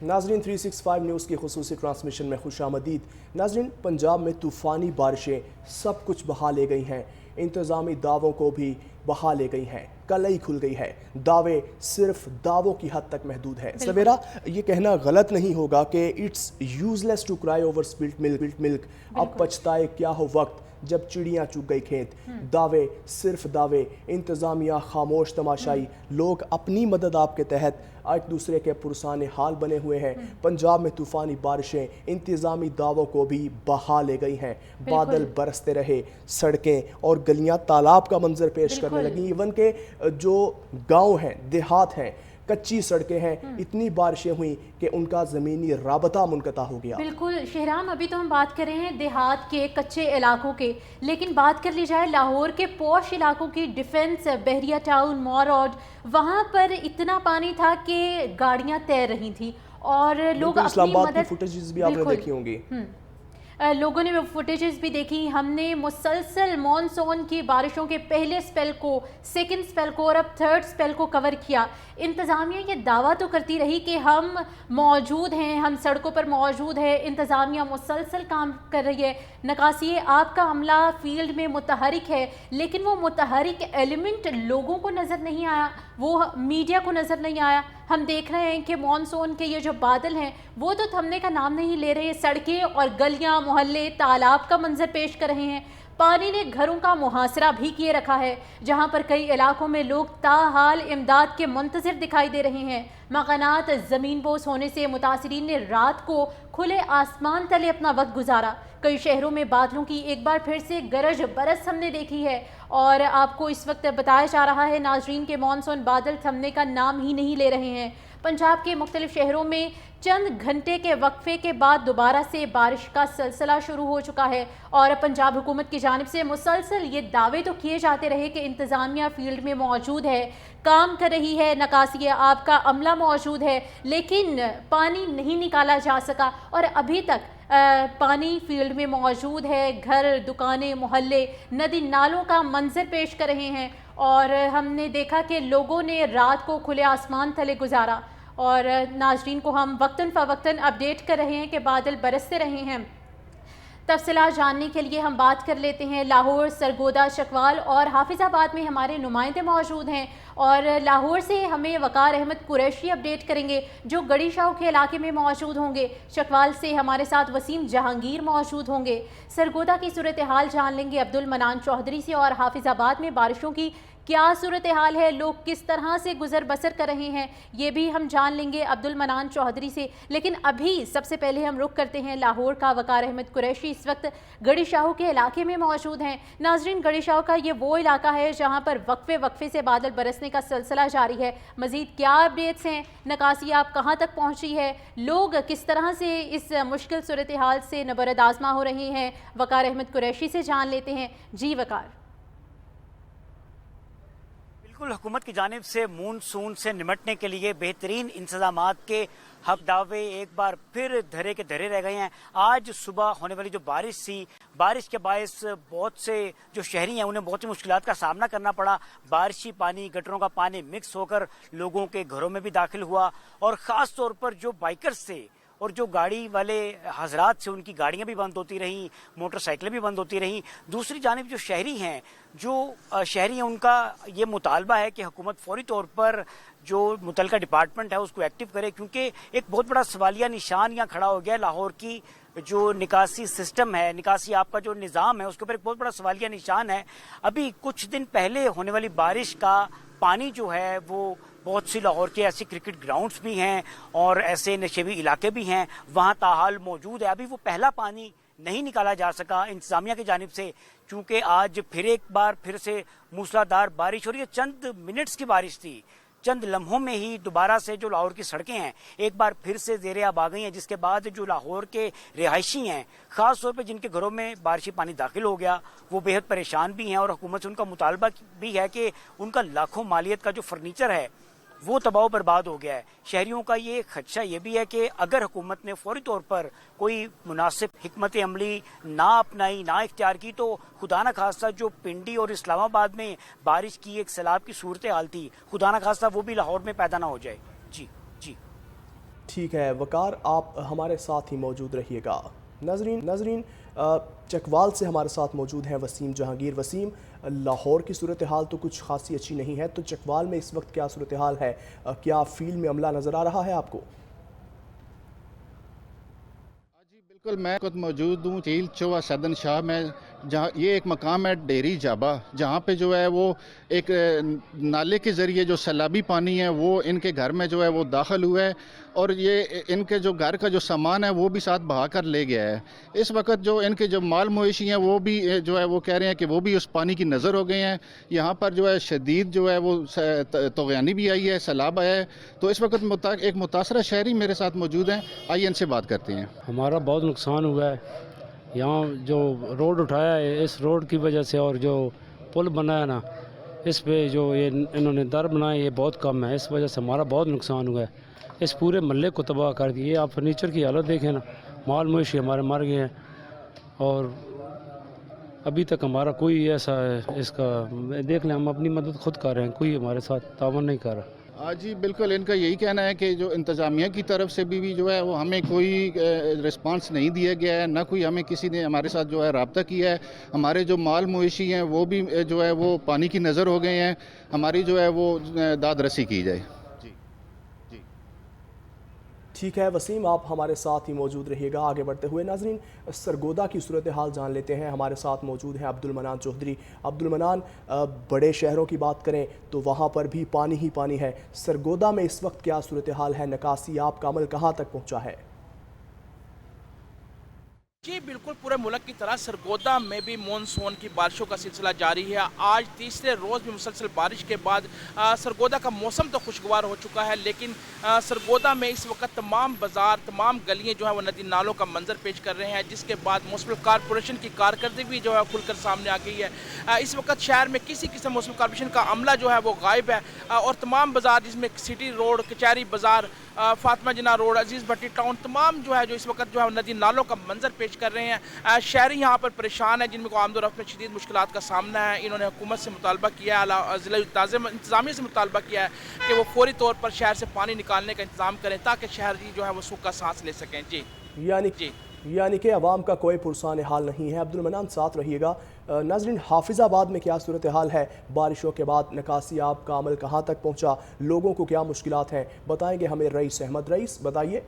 नाजरीन 365 न्यूज़ की खुसूसी ट्रांसमिशन में खुशामदीद। नाजरीन, पंजाब में तूफ़ानी बारिशें सब कुछ बहा ले गई हैं, इंतज़ामी दावों को भी बहा ले गई हैं, कलई खुल गई है। दावे सिर्फ दावों की हद तक महदूद है। सवेरा, ये कहना गलत नहीं होगा कि it's useless to cry over spilt milk. अब पछताए क्या हो वक्त जब चिड़ियाँ चुग गई खेत। दावे सिर्फ दावे, इंतज़ामिया खामोश तमाशाई, लोग अपनी मदद आपके तहत एक दूसरे के पुरसाने हाल बने हुए हैं। पंजाब में तूफ़ानी बारिशें इंतज़ामी दावों को भी बहा ले गई हैं। बादल बरसते रहे, सड़कें और गलियां तालाब का मंजर पेश करने लगी। इवन के जो गांव हैं, देहात हैं, कच्ची सड़कें हैं, इतनी बारिशें हुई कि उनका ज़मीनी राबता मुनक़ता हो गया। बिल्कुल शहराम, अभी तो हम बात कर रहे हैं देहात के कच्चे इलाकों के, लेकिन बात कर ली जाए लाहौर के पॉश इलाकों की, डिफेंस, बहरिया टाउन, मॉल रोड, वहाँ पर इतना पानी था कि गाड़ियाँ तैर रही थी और लोग अपनी मदद, फुटेजेस भी आपने देखी होंगी। लोगों ने वो फुटेजेस भी देखी। हमने मुसलसल मॉनसून की बारिशों के पहले स्पेल को, सेकंड स्पेल को और अब थर्ड स्पेल को कवर किया। इंतज़ामिया ये दावा तो करती रही कि हम मौजूद हैं, हम सड़कों पर मौजूद है, इंतज़ामिया मुसलसल काम कर रही है, नकासी आपका अमला फील्ड में मुतहरिक है, लेकिन वो मुतहरिक एलिमेंट लोगों को नज़र नहीं आया, वो मीडिया को नज़र नहीं आया। हम देख रहे हैं कि मॉनसून के ये जो बादल हैं वो तो थमने का नाम नहीं ले रहे। सड़कें और गलियां, मोहल्ले, तालाब का मंजर पेश कर रहे हैं। पानी ने घरों का मुहासरा भी किए रखा है, जहां पर कई इलाकों में लोग ताहाल इमदाद के मुंतज़िर दिखाई दे रहे हैं। मकानात ज़मीन बोस होने से मुतासिरीन ने रात को खुले आसमान तले अपना वक्त गुजारा। कई शहरों में बादलों की एक बार फिर से गरज बरस हमने देखी है और आपको इस वक्त बताया जा रहा है नाजरीन के मॉनसून बादल थमने का नाम ही नहीं ले रहे हैं। पंजाब के मुख्तलिफ शहरों में चंद घंटे के वक्फे के बाद दोबारा से बारिश का सिलसिला शुरू हो चुका है और पंजाब हुकूमत की जानिब से मुसलसल ये दावे तो किए जाते रहे कि इंतज़ामिया फील्ड में मौजूद है, काम कर रही है, नकासी आपका अमला मौजूद है, लेकिन पानी नहीं निकाला जा सका और अभी तक पानी फील्ड में मौजूद है। घर, दुकानें, मोहल्ले नदी नालों का मंजर पेश कर रहे हैं और हमने देखा कि लोगों ने रात को खुले आसमान तले गुजारा और नाजरीन को हम वक्तन फ़वक्तन अपडेट कर रहे हैं कि बादल बरसते रहे हैं। तफसीलात जानने के लिए हम बात कर लेते हैं लाहौर, सरगोदा, चकवाल और हाफिज़ाबाद में हमारे नुमाइंदे मौजूद हैं और लाहौर से हमें वकार अहमद कुरैशी अपडेट करेंगे जो गड़ी शाह के इलाके में मौजूद होंगे। चकवाल से हमारे साथ वसीम जहांगीर मौजूद होंगे। सरगोदा की सूरत हाल जान लेंगे अब्दुल मनान चौधरी से और हाफिज़ाबाद में बारिशों की क्या सूरत हाल है, लोग किस तरह से गुजर बसर कर रहे हैं, ये भी हम जान लेंगे अब्दुल मनान चौधरी से। लेकिन अभी सबसे पहले हम रुख करते हैं लाहौर का। वकार अहमद कुरैशी इस वक्त गड़ी शाह के इलाके में मौजूद हैं। नाजरीन, गड़ी शाह का ये वो इलाका है जहाँ पर वक्फे से बादल बरसने का सिलसिला जारी है। मज़ीद क्या अपडेट्स हैं, नकासी आप कहाँ तक पहुँची है, लोग किस तरह से इस मुश्किल सूरत हाल से नबरद आज़मा हो रहे हैं, वकार अहमद कुरैशी से जान लेते हैं। जी वकार। हुकूमत की जानिब से मानसून से निमटने के लिए बेहतरीन इंतजामात के हक दावे एक बार फिर धरे के धरे रह गए हैं। आज सुबह होने वाली जो बारिश थी, बारिश के बायस बहुत से जो शहरी हैं उन्हें बहुत सी मुश्किलात का सामना करना पड़ा। बारिशी पानी, गटरों का पानी मिक्स होकर लोगों के घरों में भी दाखिल हुआ और ख़ास तौर पर जो बाइकर्स थे और जो गाड़ी वाले हजरात से उनकी गाड़ियां भी बंद होती रहीं, मोटरसाइकिलें भी बंद होती रहीं। दूसरी जानिब जो शहरी हैं उनका ये मुतालबा है कि हुकूमत फौरी तौर पर जो मुतलका डिपार्टमेंट है उसको एक्टिव करे, क्योंकि एक बहुत बड़ा सवालिया निशान यहाँ खड़ा हो गया है। लाहौर की जो निकासी सिस्टम है, निकासी आपका जो निज़ाम है, उसके ऊपर एक बहुत बड़ा सवालिया निशान है। अभी कुछ दिन पहले होने वाली बारिश का पानी जो है वो बहुत सी लाहौर के ऐसे क्रिकेट ग्राउंड्स भी हैं और ऐसे नशेबी इलाके भी हैं, वहाँ ताहाल मौजूद है। अभी वो पहला पानी नहीं निकाला जा सका इंतजामिया की जानिब से, क्योंकि आज फिर एक बार फिर से मूसलाधार बारिश हो रही है। चंद मिनट्स की बारिश थी, चंद लम्हों में ही दोबारा से जो लाहौर की सड़कें हैं एक बार फिर से ज़ेरे आब आ गई हैं, जिसके बाद जो लाहौर के रिहायशी हैं, ख़ास तौर पे जिनके घरों में बारिशी पानी दाखिल हो गया, वो बेहद परेशान भी हैं और हुकूमत से उनका मुतालबा भी है कि उनका लाखों मालियत का जो फर्नीचर है वो तबाह बर्बाद हो गया है। शहरियों का ये खदशा ये भी है कि अगर हुकूमत ने फौरी तौर पर कोई मुनासिब हिकमत अमली ना अपनाई, ना इख्तियार की, तो खुदा न खास्ता जो पिंडी और इस्लामाबाद में बारिश की एक सैलाब की सूरत हाल थी, खुदा न खास्ता वो भी लाहौर में पैदा ना हो जाए। जी जी। ٹھیک ہے وقار، آپ ہمارے ساتھ ہی موجود رہیے گا۔ ناظرین چکوال سے ہمارے ساتھ موجود ہیں وسیم جہانگیر۔ وسیم، لاہور کی صورتحال تو کچھ خاصی اچھی نہیں ہے، تو چکوال میں اس وقت کیا صورتحال ہے؟ کیا فیلڈ میں عملہ نظر آ رہا ہے آپ کو؟ جی بالکل، میں خود موجود ہوں جھیل چوہ سدن شاہ میں، جہاں یہ ایک مقام ہے ڈیری جابا، جہاں پہ جو ہے وہ ایک نالے کے ذریعے جو سیلابی پانی ہے وہ ان کے گھر میں جو ہے وہ داخل ہوا ہے، اور یہ ان کے جو گھر کا جو سامان ہے وہ بھی ساتھ بہا کر لے گیا ہے۔ اس وقت جو ان کے جو مال مویشی ہیں وہ بھی جو ہے وہ کہہ رہے ہیں کہ وہ بھی اس پانی کی نظر ہو گئے ہیں۔ یہاں پر جو ہے شدید جو ہے وہ طغیانی بھی آئی ہے، سیلاب آیا ہے۔ تو اس وقت ایک متاثرہ شہری میرے ساتھ موجود ہیں، آئیے ان سے بات کرتے ہیں۔ ہمارا بہت نقصان ہوا ہے، یہاں جو روڈ اٹھایا ہے اس روڈ کی وجہ سے، اور جو پل بنایا نا اس پہ جو یہ انہوں نے در بنائے یہ بہت کم ہے، اس وجہ سے ہمارا بہت نقصان ہوا ہے۔ اس پورے محلے کو تباہ کر دیے۔ آپ فرنیچر کی حالت دیکھیں نا، مال مویشی ہمارے مر گئے ہیں، اور ابھی تک ہمارا کوئی ایسا اس کا دیکھ لیں، ہم اپنی مدد خود کر رہے ہیں، کوئی ہمارے ساتھ تعاون نہیں کر رہا۔ جی بالکل، ان کا یہی کہنا ہے کہ جو انتظامیہ کی طرف سے بھی جو ہے وہ ہمیں کوئی رسپانس نہیں دیا گیا ہے، نہ کوئی ہمیں کسی نے ہمارے ساتھ جو ہے رابطہ کیا ہے۔ ہمارے جو مال مویشی ہیں وہ بھی جو ہے وہ پانی کی نظر ہو گئے ہیں، ہماری جو ہے وہ داد رسی کی جائے۔ ٹھیک ہے وسیم، آپ ہمارے ساتھ ہی موجود رہیے گا۔ آگے بڑھتے ہوئے ناظرین سرگودا کی صورتحال جان لیتے ہیں۔ ہمارے ساتھ موجود ہیں عبد المنان چودھری۔ عبد المنان، بڑے شہروں کی بات کریں تو وہاں پر بھی پانی ہی پانی ہے، سرگودا میں اس وقت کیا صورتحال ہے؟ نکاسی آپ کا عمل کہاں تک پہنچا ہے؟ جی بالکل، پورے ملک کی طرح سرگودا میں بھی مونسون کی بارشوں کا سلسلہ جاری ہے۔ آج تیسرے روز بھی مسلسل بارش کے بعد سرگودا کا موسم تو خوشگوار ہو چکا ہے، لیکن سرگودا میں اس وقت تمام بازار، تمام گلیاں جو ہیں وہ ندی نالوں کا منظر پیش کر رہے ہیں، جس کے بعد میونسپل کارپوریشن کی کارکردگی بھی جو ہے کھل کر سامنے آ گئی ہے۔ اس وقت شہر میں کسی قسم میونسپل کارپوریشن کا عملہ جو ہے وہ غائب ہے، اور تمام بازار جس میں سٹی روڈ، کچہری بازار، فاطمہ جناح روڈ، عزیز بھٹی ٹاؤن، تمام جو ہے جو اس وقت جو ہے ندی نالوں کا منظر پیش کر رہے ہیں۔ شہری یہاں پر پریشان ہیں، جن کو آمد و رفت میں شدید مشکلات کا سامنا ہے۔ انہوں نے حکومت سے مطالبہ کیا ہے، ضلع انتظامیہ سے مطالبہ کیا ہے کہ وہ فوری طور پر شہر سے پانی نکالنے کا انتظام کریں تاکہ شہری جو ہے وہ سکھ کا سانس لے سکیں۔ یعنی کہ عوام کا کوئی پرسان حال نہیں ہے۔ عبد المنان ساتھ رہیے گا۔ ناظرین حافظ آباد میں کیا صورتحال ہے؟ بارشوں کے بعد نکاسی آپ کا عمل کہاں تک پہنچا؟ لوگوں کو کیا مشکلات ہیں؟ بتائیں گے ہمیں رئیس احمد۔ رئیس بتائیے۔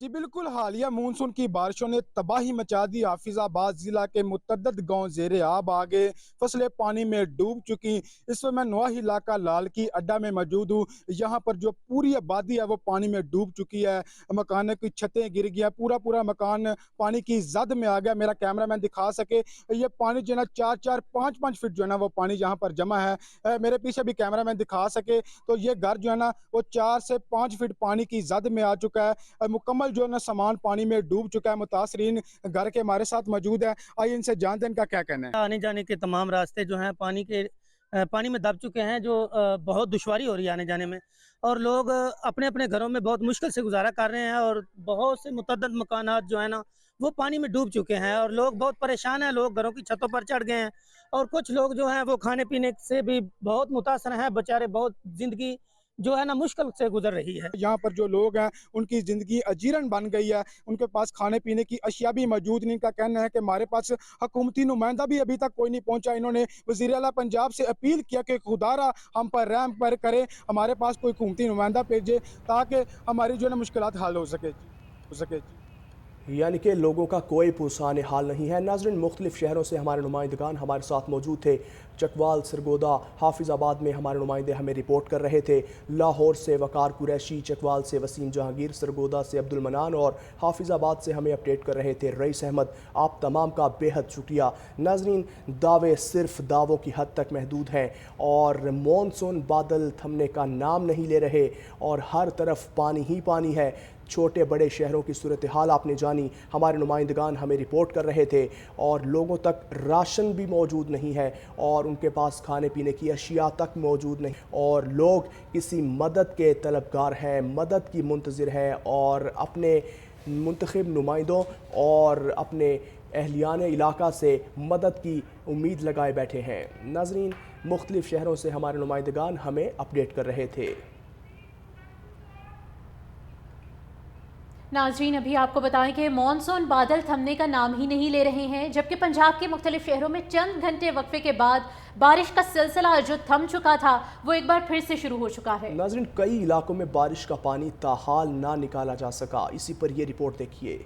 جی بالکل، حالیہ مونسون کی بارشوں نے تباہی مچا دی۔ حافظ آباد ضلع کے متعدد گاؤں زیر آب آ گئے، فصلیں پانی میں ڈوب چکی۔ اس وقت میں نواحی علاقہ لال کی اڈا میں موجود ہوں، یہاں پر جو پوری آبادی ہے وہ پانی میں ڈوب چکی ہے۔ مکان کی چھتیں گر گیا، پورا مکان پانی کی زد میں آ گیا۔ میرا کیمرہ مین دکھا سکے، یہ پانی جو ہے نا 4-4 5-5 فٹ جو ہے نا وہ پانی یہاں پر جمع ہے۔ میرے پیچھے بھی کیمرہ مین دکھا سکے تو یہ گھر جو ہے نا وہ 4 سے 5 فٹ پانی کی زد میں آ چکا ہے، مکمل جو ہے نا سامان پانی میں ڈوب چکا ہے۔ متاثرین گھر کے ہمارے ساتھ موجود ہے، آئیے ان سے جانتے ہیں ان کا کیا کہنا ہے۔ آنے جانے کے تمام راستے جو ہیں پانی میں دب چکے ہیں، جو بہت دشواری ہو رہی ہے آنے جانے میں، اور لوگ اپنے اپنے گھروں میں بہت مشکل سے گزارا کر رہے ہیں، اور بہت سے متعدد مکانات جو ہیں نا وہ پانی میں ڈوب چکے ہیں، اور لوگ بہت پریشان ہیں۔ لوگ گھروں کی چھتوں پر چڑھ گئے ہیں، اور کچھ لوگ جو ہیں وہ کھانے پینے سے بھی بہت متاثر ہیں، بیچارے بہت زندگی جو ہے نا مشکل سے گزر رہی ہے۔ یہاں پر جو لوگ ہیں ان کی زندگی اجیرن بن گئی ہے، ان کے پاس کھانے پینے کی اشیاء بھی موجود نہیں۔ ان کا کہنا ہے کہ ہمارے پاس حکومتی نمائندہ بھی ابھی تک کوئی نہیں پہنچا۔ انہوں نے وزیر اعلیٰ پنجاب سے اپیل کیا کہ خدا را ہم پر رحم پر کرے، ہمارے پاس کوئی حکومتی نمائندہ بھیجے تاکہ ہماری جو ہے نا مشکلات حل ہو سکے۔ یعنی کہ لوگوں کا کوئی پرسان حال نہیں ہے۔ ناظرین مختلف شہروں سے ہمارے نمائندگان ہمارے ساتھ موجود تھے۔ چکوال، سرگودا، حافظ آباد میں ہمارے نمائندے ہمیں رپورٹ کر رہے تھے۔ لاہور سے وقار قریشی، چکوال سے وسیم جہانگیر، سرگودا سے عبد المنان اور حافظ آباد سے ہمیں اپڈیٹ کر رہے تھے رئیس احمد۔ آپ تمام کا بے حد شکریہ۔ ناظرین دعوے صرف دعووں کی حد تک محدود ہیں، اور مونسون بادل تھمنے کا نام نہیں لے رہے، اور ہر طرف پانی ہی پانی ہے۔ چھوٹے بڑے شہروں کی صورتحال آپ نے جانی، ہمارے نمائندگان ہمیں رپورٹ کر رہے تھے، اور لوگوں تک راشن بھی موجود نہیں ہے، اور ان کے پاس کھانے پینے کی اشیاء تک موجود نہیں، اور لوگ کسی مدد کے طلبگار ہیں، مدد کی منتظر ہیں، اور اپنے منتخب نمائندوں اور اپنے اہلیان علاقہ سے مدد کی امید لگائے بیٹھے ہیں۔ ناظرین مختلف شہروں سے ہمارے نمائندگان ہمیں اپڈیٹ کر رہے تھے۔ नाज़रीन, अभी आपको बताएं कि मॉनसून बादल थमने का नाम ही नहीं ले रहे हैं, जबकि पंजाब के मुख्तलिफ शहरों में चंद घंटे वक्फे के बाद बारिश का सिलसिला जो थम चुका था वो एक बार फिर से शुरू हो चुका है। नाज़रीन, कई इलाकों में बारिश का पानी ताहाल ना निकाला जा सका। इसी पर ये रिपोर्ट देखिए।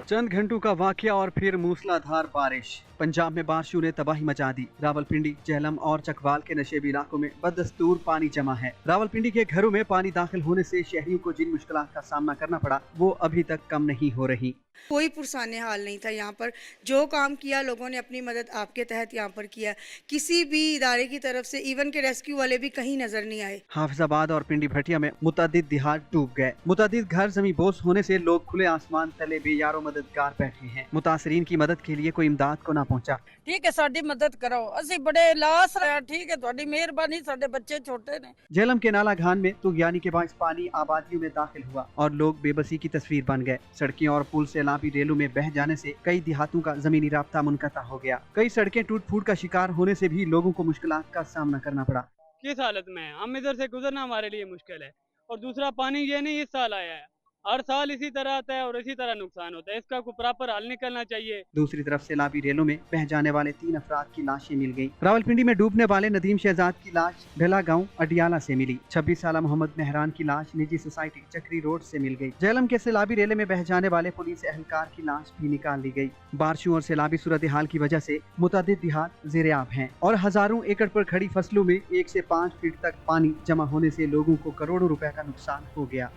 चंद घंटों का वाकया और फिर मूसलाधार बारिश। पंजाब में बारिशों ने तबाही मचा दी। रावलपिंडी, झेलम और चकवाल के नशेबी इलाकों में बदस्तूर पानी जमा है। रावलपिंडी के घरों में पानी दाखिल होने से शहरियों को जिन मुश्किलात का सामना करना पड़ा वो अभी तक कम नहीं हो रही। कोई पुरसाने हाल नहीं था यहाँ पर। जो काम किया लोगों ने अपनी मदद आपके तहत यहाँ पर किया। किसी भी इदारे की तरफ से इवन के रेस्क्यू वाले भी कहीं नजर नहीं आए। हाफिजाबाद और पिंडी भटिया में मुतअद्दिद दिहात डूब गए। मुतअद्दिद घर जमीन बोझ होने से लोग खुले आसमान तले बेयारो मददगार बैठे हैं। मुतासरीन की मदद के लिए कोई इमदाद को ना पहुँचा। ठीक है, साडी मदद करो, असी बड़े लाश रहे। ठीक है, तुहाडी मेहरबानी, साडे बच्चे छोटे ने। झेलम के नाला घान में तुगयानी के बायस पानी आबादियों में दाखिल हुआ और लोग बेबसी की तस्वीर बन गए। सड़कें और पुल से लापी रेलों में बह जाने से कई देहातों का जमीनी राब्ता मुनक़ता हो गया। कई सड़कें टूट फूट का शिकार होने से भी लोगों को मुश्किलात का सामना करना पड़ा। किस हालत में है, हम इधर से गुजरना हमारे लिए मुश्किल है। और दूसरा, पानी ये नहीं इस साल आया है, हर साल इसी तरह आता है और इसी तरह नुकसान होता है। इसका कोई प्रॉपर हल निकलना चाहिए। दूसरी तरफ से लाबी रेलों में बह जाने वाले 3 अफराद की लाशें मिल गयी। रावलपिंडी में डूबने वाले नदीम शहजाद की लाश ढला गांव अडियाला से मिली। 26 साल मोहम्मद मेहरान की लाश निजी सोसाइटी चक्री रोड से मिल गई। झेलम के सैलाबी रेले में बह जाने वाले पुलिस एहलकार की लाश भी निकाल ली गई। बारिशों और सैलाबी सूरत हाल की वजह से मुतअद्दिद देहात ज़ेर-ए-आब हैं और हजारों एकड़ पर खड़ी फसलों में 1 से 5 फीट तक पानी जमा होने से लोगों को करोड़ों रुपए का नुकसान हो गया।